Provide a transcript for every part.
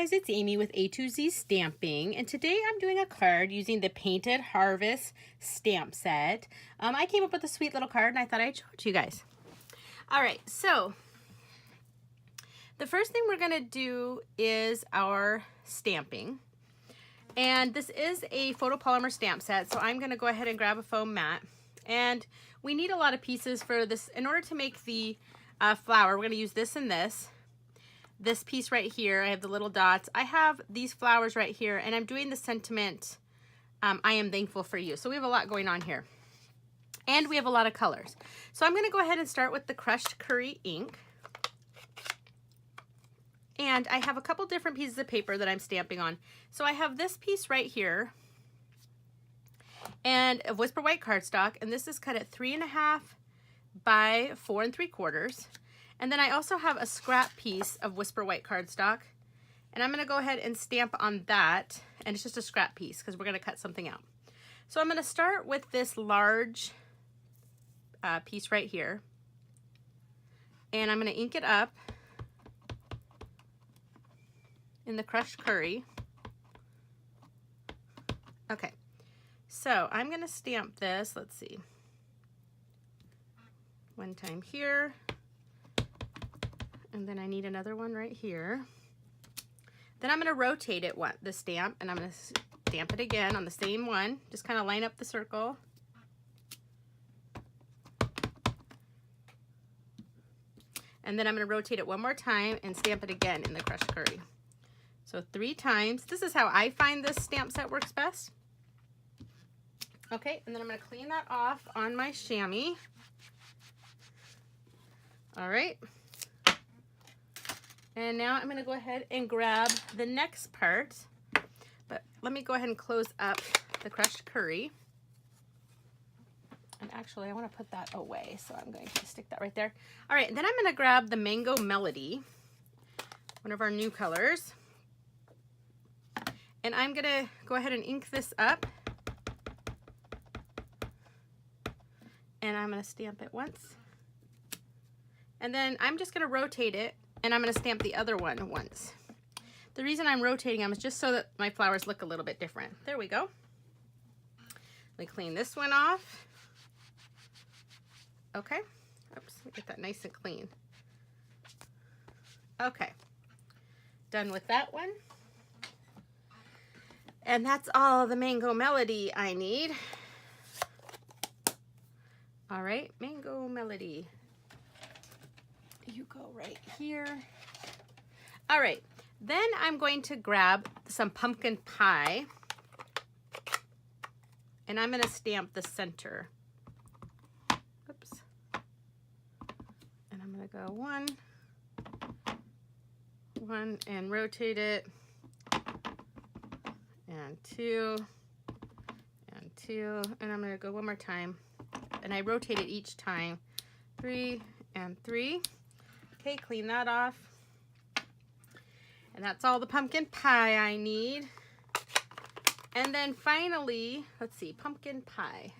guys, it's Amy with A to Z Stamping, and today I'm doing a card using the Painted Harvest stamp set. I came up with a sweet little card and I thought I'd show it to you guys. Alright, so the first thing we're going to do is our stamping. And this is a photopolymer stamp set, so I'm going to go ahead and grab a foam mat. And we need a lot of pieces for this. In order to make the flower, we're going to use this and this. This piece right here, I have the little dots. I have these flowers right here, and I'm doing the sentiment, I am thankful for you. So we have a lot going on here. And we have a lot of colors. So I'm going to go ahead and start with the crushed curry ink. And I have a couple different pieces of paper that I'm stamping on. So I have this piece right here, and a Whisper White cardstock, and this is cut at 3.5 by 4 3/4. And then I also have a scrap piece of Whisper White cardstock, and I'm going to go ahead and stamp on that, and it's just a scrap piece because we're going to cut something out. So I'm going to start with this large piece right here, and I'm going to ink it up in the crushed curry. Okay, so I'm going to stamp this, let's see, one time here. And then I need another one right here. Then I'm going to rotate it, the stamp, and I'm going to stamp it again on the same one. Just kind of line up the circle. And then I'm going to rotate it one more time and stamp it again in the crushed curry. So 3 times. This is how I find this stamp set works best. Okay, and then I'm going to clean that off on my chamois. All right. And now I'm going to go ahead and grab the next part, but let me go ahead and close up the crushed curry. And actually, I want to put that away, so I'm going to stick that right there. All right, then I'm going to grab the Mango Melody, one of our new colors. And I'm going to go ahead and ink this up. And I'm going to stamp it once. And then I'm just going to rotate it. And I'm going to stamp the other one once. The reason I'm rotating them is just so that my flowers look a little bit different. There we go. Let me clean this one off. Okay. Oops, let me get that nice and clean. Okay. Done with that one. And that's all the Mango Melody I need. All right, Mango Melody. You go right here. All right, then I'm going to grab some pumpkin pie, and I'm going to stamp the center. Oops. And I'm going to go one, and rotate it, and 2, and 2, and I'm going to go one more time, and I rotate it each time, 3 and 3. Okay, clean that off. And that's all the pumpkin pie I need. And then finally, let's see, pumpkin pie.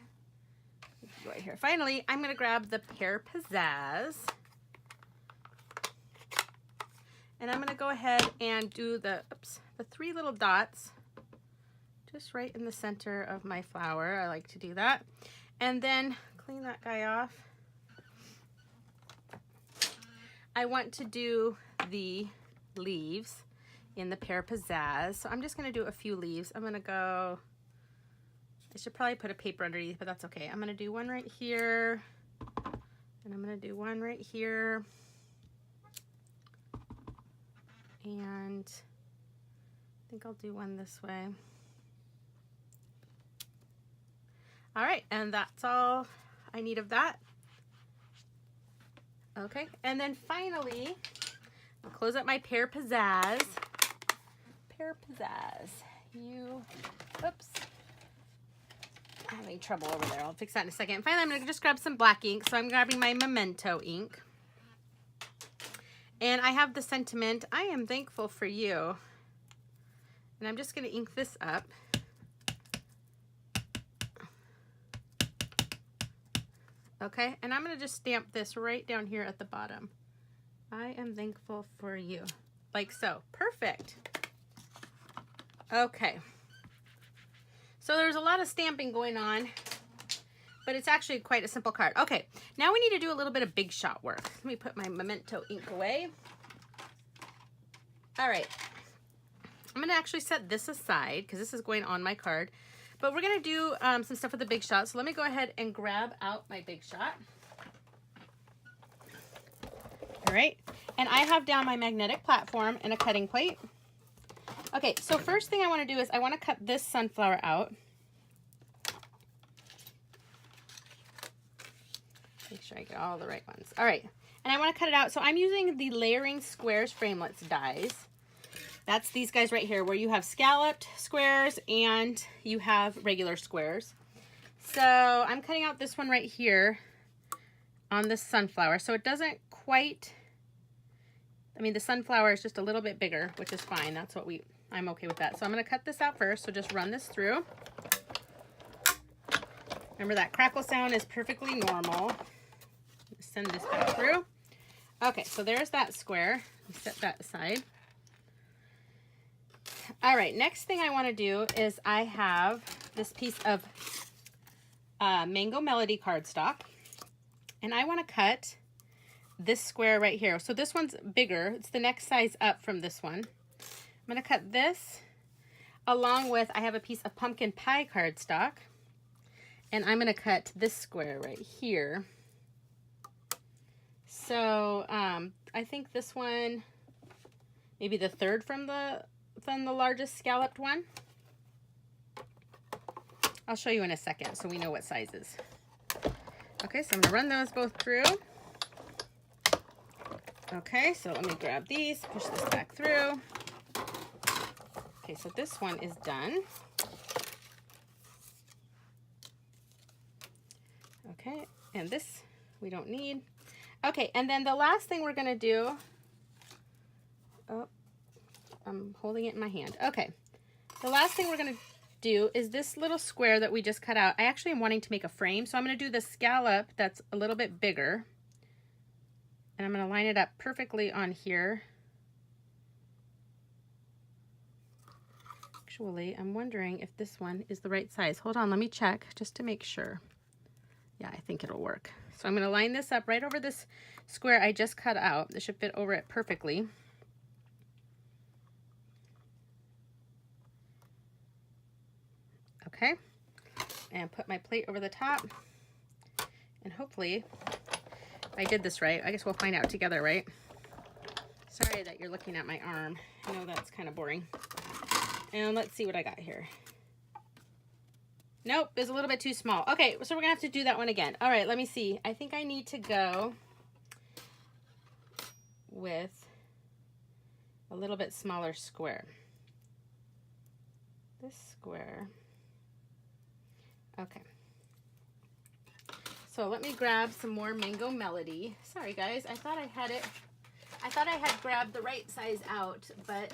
Right here. Finally, I'm going to grab the Pear Pizzazz. And I'm going to go ahead and do the 3 little dots just right in the center of my flower. I like to do that. And then clean that guy off. I want to do the leaves in the Pear Pizzazz. So I'm just going to do a few leaves. I'm going to go, I should probably put a paper underneath, but that's okay. I'm going to do one right here, and I'm going to do one right here. And I think I'll do one this way. All right, and that's all I need of that. Okay, and then finally, I'll close up my Pear Pizzazz. Pear Pizzazz. Oops. I'm having trouble over there. I'll fix that in a second. And finally, I'm going to just grab some black ink. So I'm grabbing my Memento ink. And I have the sentiment, I am thankful for you. And I'm just going to ink this up. Okay, and I'm going to just stamp this right down here at the bottom. I am thankful for you. Like so. Perfect. Okay. So there's a lot of stamping going on, but it's actually quite a simple card. Okay, now we need to do a little bit of big shot work. Let me put my Memento ink away. All right. I'm going to actually set this aside because this is going on my card. But we're going to do some stuff with the big shot. So let me go ahead and grab out my big shot. All right. And I have down my magnetic platform and a cutting plate. Okay, so first thing I want to do is I want to cut this sunflower out. Make sure I get all the right ones. All right. And I want to cut it out. So I'm using the Layering Squares Framelits dies. That's these guys right here where you have scalloped squares and you have regular squares. So I'm cutting out this one right here on this sunflower. So it doesn't quite, I mean, the sunflower is just a little bit bigger, which is fine. That's what I'm okay with that. So I'm going to cut this out first. So just run this through. Remember that crackle sound is perfectly normal. Send this back through. Okay, so there's that square. Set that aside. All right, next thing I want to do is I have this piece of Mango Melody cardstock, and I want to cut this square right here. So this one's bigger. It's the next size up from this one. I'm going to cut this along with, I have a piece of pumpkin pie cardstock, and I'm going to cut this square right here. So I think this one, maybe the third from the largest scalloped one. I'll show you in a second so we know what sizes. Okay, so I'm going to run those both through. Okay, so let me grab these, push this back through. Okay, so this one is done. Okay, and this we don't need. Okay, and then the last thing we're going to do, oh, I'm holding it in my hand. Okay, the last thing we're going to do is this little square that we just cut out. I actually am wanting to make a frame, so I'm going to do the scallop that's a little bit bigger. And I'm going to line it up perfectly on here. Actually, I'm wondering if this one is the right size. Hold on, let me check just to make sure. Yeah, I think it'll work. So I'm going to line this up right over this square I just cut out. This should fit over it perfectly. Okay, and put my plate over the top. And hopefully, if I did this right, I guess we'll find out together, right? Sorry that you're looking at my arm. I know that's kind of boring. And let's see what I got here. Nope, it's a little bit too small. Okay, so we're gonna have to do that one again. All right, let me see. I think I need to go with a little bit smaller square. This square. Okay. So let me grab some more Mango Melody. Sorry guys, I thought I had grabbed the right size out, but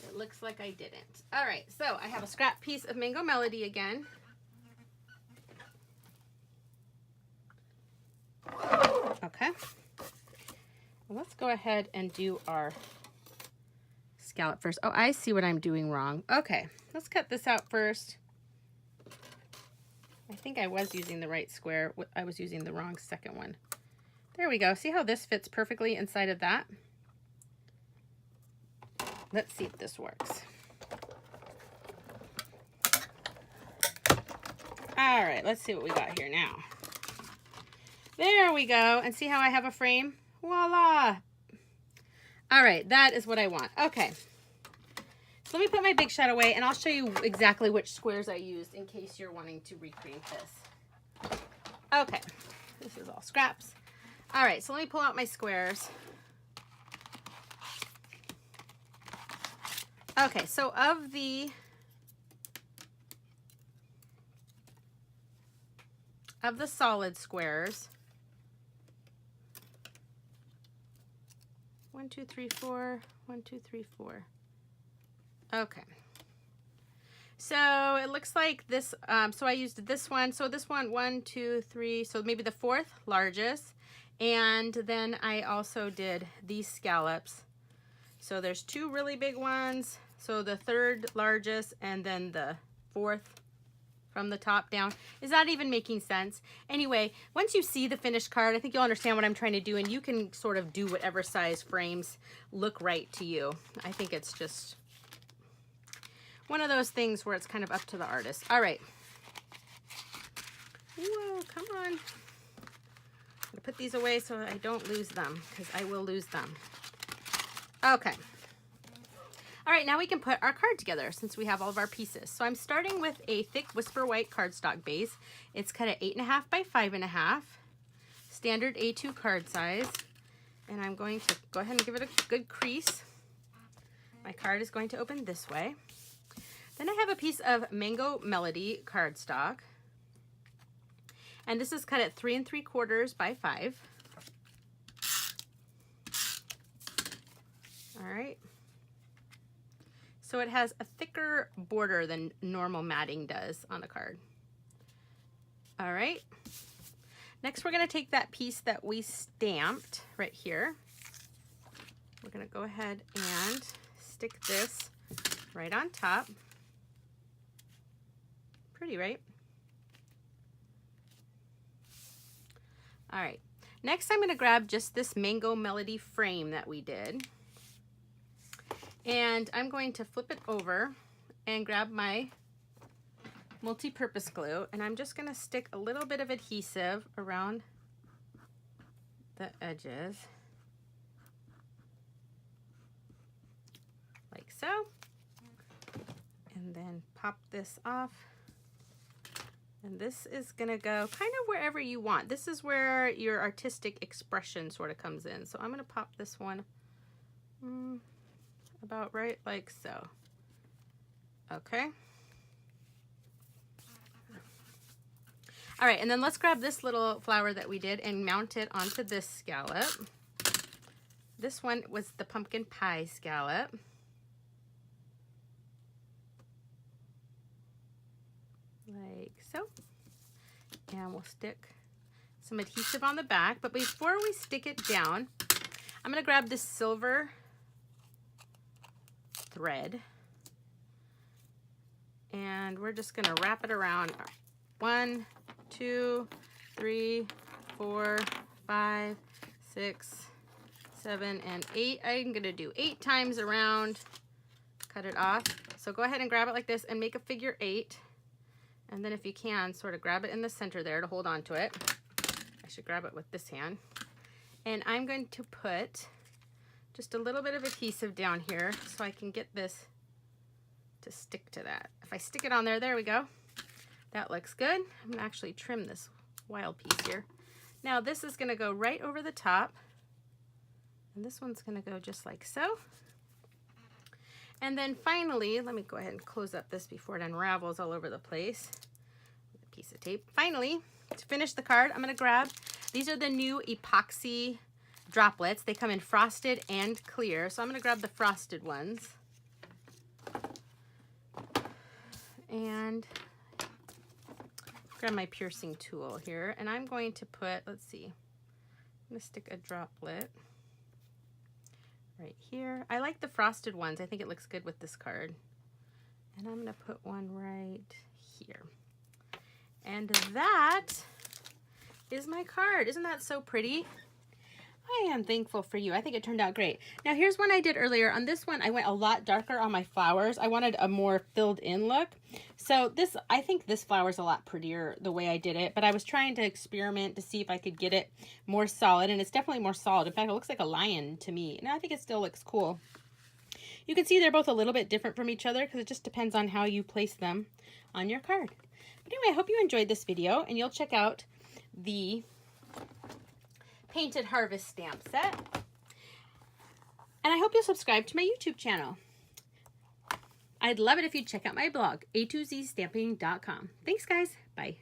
it looks like I didn't. All right, so I have a scrap piece of Mango Melody again. Okay. Well, let's go ahead and do our scallop first. Oh, I see what I'm doing wrong. Okay, let's cut this out first. I think I was using the right square. I was using the wrong second one. There we go. See how this fits perfectly inside of that? Let's see if this works. All right, let's see what we got here now. There we go. And see how I have a frame? Voila. All right, that is what I want. Okay. So let me put my big shot away and I'll show you exactly which squares I used in case you're wanting to recreate this. Okay, this is all scraps. All right, so let me pull out my squares. Okay, so of the solid squares, 1, 2, 3, 4, 1, 2, 3, 4. Okay. So it looks like this, so I used this one. So this one, 1, 2, 3, so maybe the fourth largest. And then I also did these scallops. So there's 2 really big ones. So the 3rd largest and then the 4th from the top down. Is that even making sense? Anyway, once you see the finished card, I think you'll understand what I'm trying to do, and you can sort of do whatever size frames look right to you. I think it's just one of those things where it's kind of up to the artist. All right. Whoa, come on. I'm gonna put these away so I don't lose them, because I will lose them. Okay. All right, now we can put our card together since we have all of our pieces. So I'm starting with a thick Whisper White cardstock base. It's cut at 8.5 by 5.5, standard A2 card size. And I'm going to go ahead and give it a good crease. My card is going to open this way. Then I have a piece of Mango Melody cardstock. And this is cut at 3 3/4 by 5. All right. So it has a thicker border than normal matting does on the card. All right. Next, we're going to take that piece that we stamped right here. We're going to go ahead and stick this right on top. Pretty, right? All right. Next, I'm going to grab just this Mango Melody frame that we did. And I'm going to flip it over and grab my multi-purpose glue, and I'm just going to stick a little bit of adhesive around the edges, like so, and then pop this off. And this is going to go kind of wherever you want. This is where your artistic expression sort of comes in. So I'm going to pop this one about right like so. Okay. All right, and then let's grab this little flower that we did and mount it onto this scallop. This one was the pumpkin pie scallop. Like so. And we'll stick some adhesive on the back. But before we stick it down, I'm going to grab this silver thread, and we're just going to wrap it around 1, 2, 3, 4, 5, 6, 7, and 8. I'm going to do 8 times around, cut it off. So go ahead and grab it like this and make a figure 8. And then if you can, sort of grab it in the center there to hold on to it. I should grab it with this hand. And I'm going to put just a little bit of adhesive down here so I can get this to stick to that. If I stick it on there, there we go. That looks good. I'm gonna actually trim this wild piece here. Now this is gonna go right over the top, and this one's gonna go just like so. And then finally, let me go ahead and close up this before it unravels all over the place with a piece of tape. Finally, to finish the card, I'm gonna grab, these are the new epoxy droplets. They come in frosted and clear. So I'm going to grab the frosted ones. And grab my piercing tool here. And I'm going to put, let's see, I'm going to stick a droplet right here. I like the frosted ones. I think it looks good with this card. And I'm going to put one right here. And that is my card. Isn't that so pretty? I am thankful for you. I think it turned out great. Now here's one I did earlier. On this one, I went a lot darker on my flowers. I wanted a more filled in look. So this, I think this flower is a lot prettier the way I did it, but I was trying to experiment to see if I could get it more solid, and it's definitely more solid. In fact, it looks like a lion to me, and I think it still looks cool. You can see they're both a little bit different from each other because it just depends on how you place them on your card. But anyway, I hope you enjoyed this video, and you'll check out the Painted Harvest stamp set. And I hope you'll subscribe to my YouTube channel. I'd love it if you'd check out my blog, a2zstamping.com. Thanks, guys. Bye.